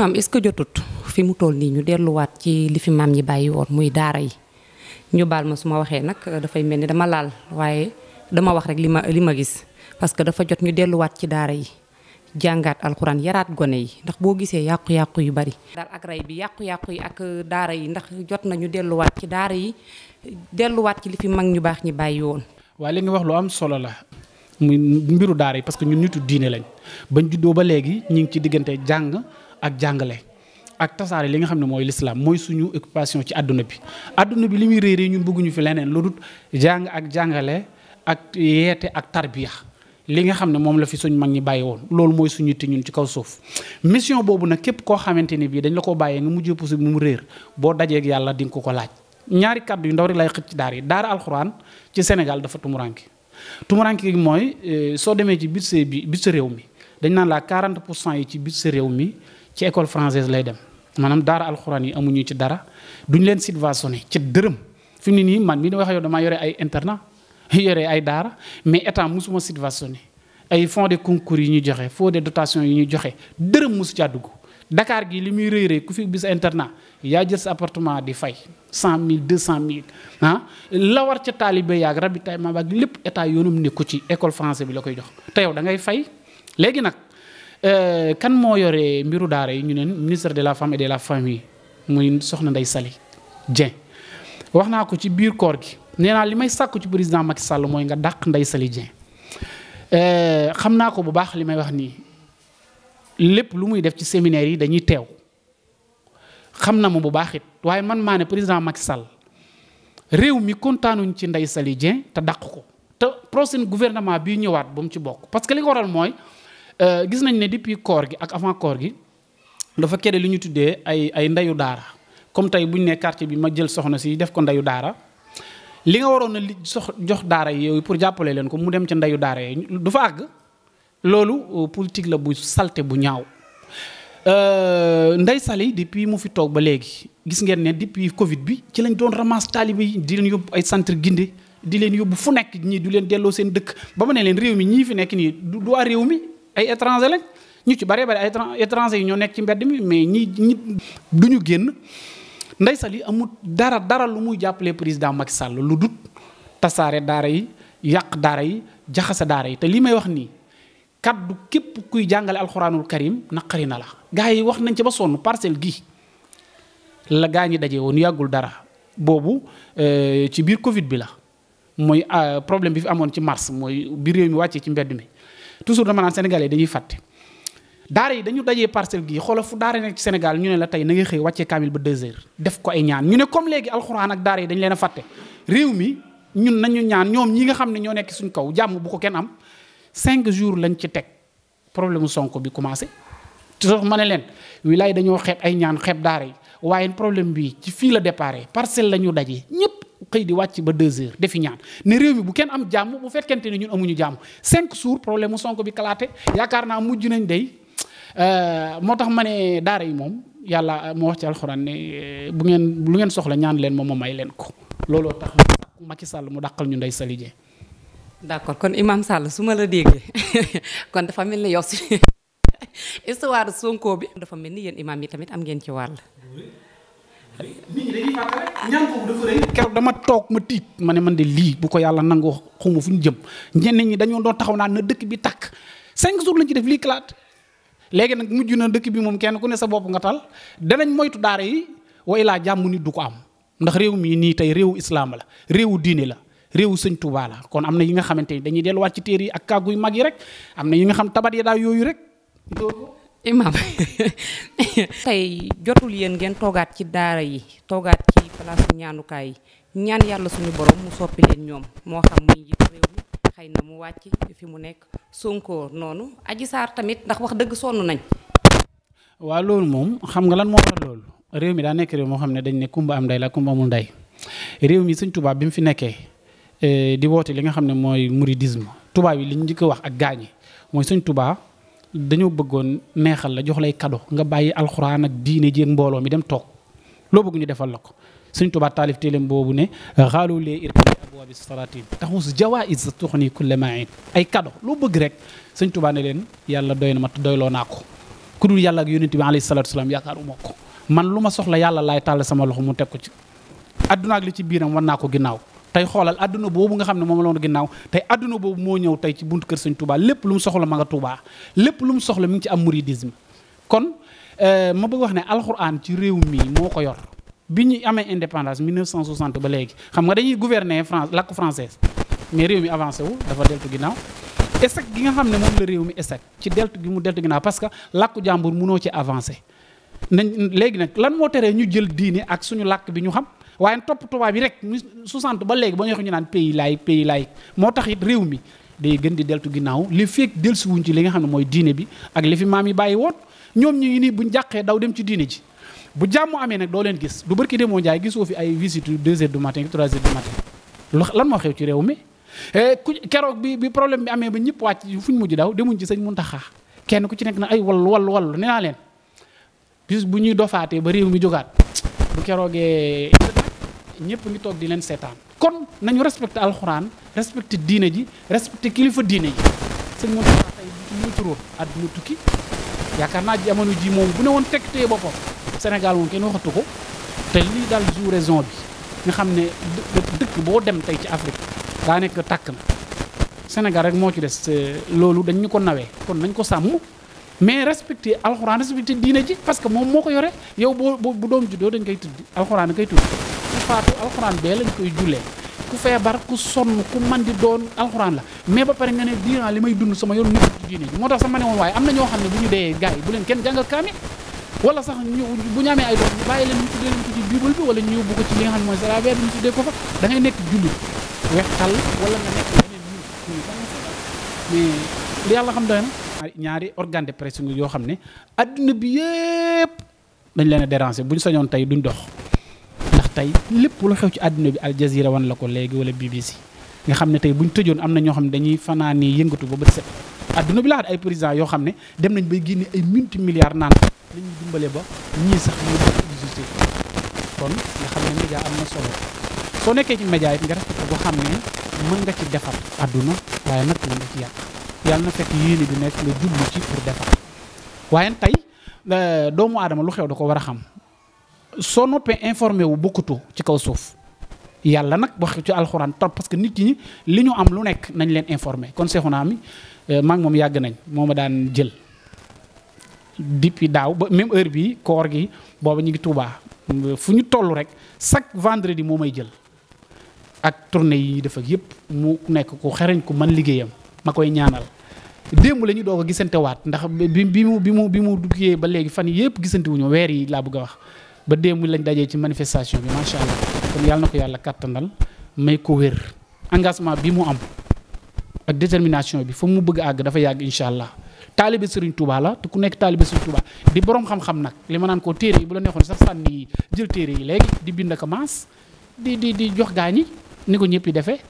Imaam est-ce que jotut fi mu toll nii ñu delluwaat ci li fi maam ñi bàyyi woon muy daara yi ñu baal ma su ma waxee nag dafay mel ni dama laal waaye dama wax rek li ma gis parce que dafa jot ñu delluwaat ci daara yi jàngaat alxuraan yaraat gone yi ndax boo gisee yàqu-yàqu yu bari. daal ak rey bi yàqu-yàqu yi ak daara yi ndax jot nañu delluwaat ci daara yi delluwaat ci li fi mag ñu baax ñi bàyyi woon. waaye li nga wax lu am solo la muy mbiru daara yi parce que ñun nitu diine lañ bañ juddoo ba léegi ñu ngi ci diggante jàng ak jàngale ak tasaare li nga xam ne mooy l'islam mooy suñu occupation ci àdduna bi li muy réeree ñun bëgguñu fi leneen lu dul jàng ak jàngale ak yeete ak tarbiya li nga xam ne moom la fi suñ mag ñi bàyyi woon loolu mooy suñu yitte ñun ci kaw suuf mission boobu nag képp koo xamante ni bii dañ la ko bàyyee nga mujjee pousse mu réer boo dajeeg yàlla di nga ko laaj ñaari kàddu yu ndaw rek lay xëcc ci daara yi daara alxuraan ci Sénégal dafa tumuranke gi mooy soo demee ci biir sa réew mi dañ naan la 40% yi ci biir sa réew mi ci école française lay dem maanaam daara alxuraan yi amuñu ci dara duñ leen subventionné ci dërëm fi mu ne nii man mii di wax yow damaa yore ay internat yore ay daara mais état musuma subventionné ay fonds de concours yi ñuy joxe fonds de dotation yi ñuy joxe dërëm mosu caa dugg Dakar gi li muy rëy ku fi bis internat yaa jël sa appartement di fay 100 000 200 000 ah la war ca taalibe yaag ravitaillement baag lépp état yoonum nekku ci école français bi la koy jox te yow da ngay fay léegi nag kan moo yore mbiru daara yi ñu neen ministre de la femme et de la famille muy soxna Ndeye Saly Dieng wax naa ko ci biir koor gi nee naa li may sàkku ci président Macky Sall mooy nga dàq Ndeye Saly Dieng xam naa ko bu baax li may wax nii lépp lu muy def ci séminaire yi dañuy teew xam na ma bu baax it waaye man maa ne président Macky Sall réew mi kontaanuñ ci Ndeye Saly Dieng te dàq ko te prochain gouvernement bii ñëwaat ba mu ci bokk parce que li ko waral mooy gis nañ ne depuis koor gi ak avant koor gi dafa kere li ñu tuddee ay ndeyu daara comme tey bu ñu nee quartier bi ma jël soxna si def ko ndeyu daara li nga waroon a jox daara yi yooyu pour jàppale leen ko mu dem ca ndeyu daara yi du fa àgg loolu politique la bu salte bu ñaaw Ndeye Saly depuis mu fi toog ba léegi gis ngeen ne depuis Covid bi ci lañ doon ramasse taalibe yi di leen yóbbu ay centre ginde di leen yóbbu fu nekk ñii du leen delloo seen dëkk ba ma ne leen réew mi ñii fi nekk nii du waa réew mi ay étranger lañ ñu ci bare ay étranger yi ñoo nekk ci mbedd mi mais ñi duñu génn Ndeye Saly amul dara lu muy jàppalee président Macky Sall lu dut tasaare daara yi yàq daara yi jaxase daara yi te li may wax nii kaddu képp kuy jàngale alxuraanul karim naqari na la gars yi wax nañ ci ba sonn parcelle gi la gaa ñi daje woon yàggul dara boobu ci biir Covid bi la mooy problème bi fi amoon ci mars mooy bi réew mi wàccee ci mbedd mi toujours dama naan sénégalais dañuy fàtte daara yi dañu dajee parcelle gi xoolal fu daara nekk ci Sénégal ñu ne la tey na ngay xëy wàccee kaamil ba 2 heures def ko ay ñaan ñu ne comme léegi alxuraan ak daara yi dañ leen a fàtte réew mi ñun nañu ñaan ñoom ñi nga xam ne ñoo nekk suñ kaw jàmm bu ko kenn am 5 jours lañ ci teg problème mu Sonko bi commencé toujours ma ne leen wilaay dañoo xeeb ay ñaan xeeb daara yi waaye problème bi ci fii la déparé parcelle la ñu dajee ñëpp xëy di wàcc ba 2 heures defi ñaan ne réew mi bu kenn am jàmm bu fekkente ne ñun amuñu jàmm 5 jours problème mu Sonko bi kalaate yaakaar naa mujj nañ day moo tax ma ne daara yi moom yàlla moo wax ci alxuraan ne bu ngeen soxla ñaan leen moom ma may leen ko looloo tax Macky Sall mu dàqal ñu Ndeye Saly Dieng. d'accord kon Imam Sall su ma la déggee kon dafa mel ni yow si histoire Sonko bi dafa mel ni yéen imam yi tamit am ngeen ci wàll. nit ñi dañuy fàttali ñaan boobu dafa rëy. keroog dama toog ma tiit ma ne man de lii bu ko yàlla nangoo xamu fu ñu jëm ñenn ñi dañoo doon taxaw naan na dëkk bi takk 5 jours lañ ci def lii kalaat léegi nag mujj na dëkk bi moom kenn ku ne sa bopp nga tal danañ moytu daara yi way laa jàmm nit du ko am ndax réew mi nii tey réewu islam la réewu diine la réewu sëñ Tuubaa la kon am na yi nga xamante ni dañuy delluwaat ci téere yi ak kàggu yu mag yi rek am na yi nga xam tabat yi daal yooyu rek. Imam tey jotul yéen ngeen toogaat ci daara yi toogaat ci place ñaanukaay yi ñaan yàlla suñu borom mu soppi leen ñoom moo xam muy njiitu réew mi xëy na mu wàcc fi mu nekk Sonko noonu Adji Sarr tamit ndax wax dëgg sonn nañ. waaw loolu moom xam nga lan moo tax loolu réew mi daa nekk réew moo xam ne dañ ne kumba am ndey la kumba amul ndey réew mi sëñ Tuubaa bi mu fi nekkee di woote li nga xam ne mooy mouridisme tubaab yi li ñu njëkk a wax ak gaañi mooy sëñ Tuubaa dañoo bëggoon neexal la jox lay cadeau nga bàyyi alxuraan ak diine jéeg mbooloo mi dem toog loo bëgg ñu defal la ko sëñ Tuubaa taalif téeléem boobu ne xaalu lee irkabi abwaabi salatin taxus jawaïs tuxni kulle main ay cadeau loo bëgg rek sëñ Tuubaa ne leen yàlla doy na ma te doyloo naa ko ku dul yàlla ak yonent bi alayhi salaatu salaam yaakaaruma ko man lu ma soxla yàlla laay tàll sama loxo mu teg ko ci adduna ak li ci biiram war naa ko ginnaaw tey xoolal adduna boobu nga xam ne moom la woon ginnaaw tey adduna boobu moo ñëw tey ci buntu kër Sëñ Touba lépp lu mu soxla ma nga Touba lépp lu mu soxla mi ngi ci am mouridisme kon ma bëgg wax ne alxuraan ci réew mi moo ko yor bi ñu amee indépendance 1960 ba léegi xam nga dañuy gouverner France làkku française mais réew mi avancé wu dafa deltu ginnaaw échec gi nga xam ne moom la réew mi échec ci deltu gi mu deltu ginnaaw parce que làkku jàmbur mënoo ci avancé nañ léegi nag lan moo teree ñu jël diine ak suñu làkk bi ñu xam waaye topp tubaab bi rek 60 ba léegi ba ñu wax ñu naan pays laïque moo tax it réew mi day gën di deltu ginnaaw li fekk dellusiwuñ ci li nga xam ne mooy diine bi ak li fi maam yi bàyyi woon ñoom ñu ngi nii buñ jàqee daw dem ci diine ji bu jàmm amee nag doo leen gis du barki demoo Njaay gisoo fi ay visite 2 heures du matin 3 heures du matin lan moo xew ci réew mi ku keroog bi problème bi amee ba ñëpp wàcc fu ñu mujj daw demuñ ci sëñ Muntaxa kenn ku ci nekk na ay wallu nee naa leen bis bu ñuy dofaatee ba réew mi jógaat bu keroogee ñëpp ngi toog di leen seetaan kon nañu respecté alxuraan respecté diine ji respecté kilifa diine ji sëñ Muntaxa tey bu mu turóon àdduna tukki yaakaar naa jamono ji moom bu ne woon teg tee boppam Sénégal moom kenn waxatu ko te lii daal jour raison bi nga xam ne dëkk boo dem tey ci Afrique daa nekk tàkk na Sénégal rek moo ci des loolu dañ ñu ko nawee kon nañ ko sàmm mais respecté alxuraan respecté diine ji parce que moom moo ko yore yow bu doom juddoo dañ koy tudd alxuraan koy tudd ku faatu alxuraan bee lañ koy jullee ku feebar ku sonn ku man di doon alxuraan la mais ba pare nga ne diina li may dund sama yoon nekk ci diine ji moo tax sama ne woon waaye am na ñoo xam ne bu ñu dee gars yi bu leen kenn jàngal kaami wala sax bu ñu amee ay doom ñu bàyyi leen ñu tuddee leen ko ci bible bi wala ñu yóbbu ko ci li nga xam ne mooy sarabe bi ñu tuddee ko fa da ngay nekk jullit weex tàll wala nga nekk yeneen mais li yàlla xam doy na ñaari organe de presse yoo xam ne adduna bi yëpp dañ leen a déranger bu ñu sañoon tey duñ dox ndax tey lépp lu xew ci adduna bi Al Jazeera wan la ko léegi wala BBC nga xam ne tey buñ tëjoon am na ñoo xam ne dañuy fanaani yëngatu ba bët set adduna bi laa ay président yoo xam ne dem nañ bay génne ay multimilliards naan lañuy dimbale ba ñii sax ñu existé kon nga xam ne média am na solo soo nekkee ci média it nga respecté boo xam ne mën nga ci defar adduna waaye nag mën nga ci yàq yàlla na fekk yéene bi nekk nga jublu ci pour defar waaye tey doomu aadama lu xew da ko war a xam soo noppee informé wu bokkutoo ci kaw suuf yàlla nag wax ci alxuraan trop parce que nit ñi li ñu am lu nekk nañ leen informé kon Seexuna mi maa ngi moom yàgg nañ moo ma daan jël depuis daaw ba même heure bi koor gi booba ñu ngi Tuubaa fu ñu toll rek chaque vendredi moo may jël ak tournée yi ñuy def ak yëpp mu nekk ku xereñ ku mën liggéeyam ma koy ñaanal démb la ñu doog a gisante waat ndax bi mu duggee ba léegi fan yëpp gisante wuñu weer yi laa bëgg a wax ba démb lañ dajee ci manifestation bi macha allah kon yàlla na ko yàlla kàttanal may ko wér engagement bi mu am ak détermination bi fa mu bëgg a àgg dafa yàgg incha allah taalibe Serigne Touba la te ku nekk taalibe Serigne Touba di borom xam-xam nag li ma naan ko téere yi bu la neexoon sax sànni jël téere yi léegi di bind ak maas di jox gaañi ni ko ñëpp yi defee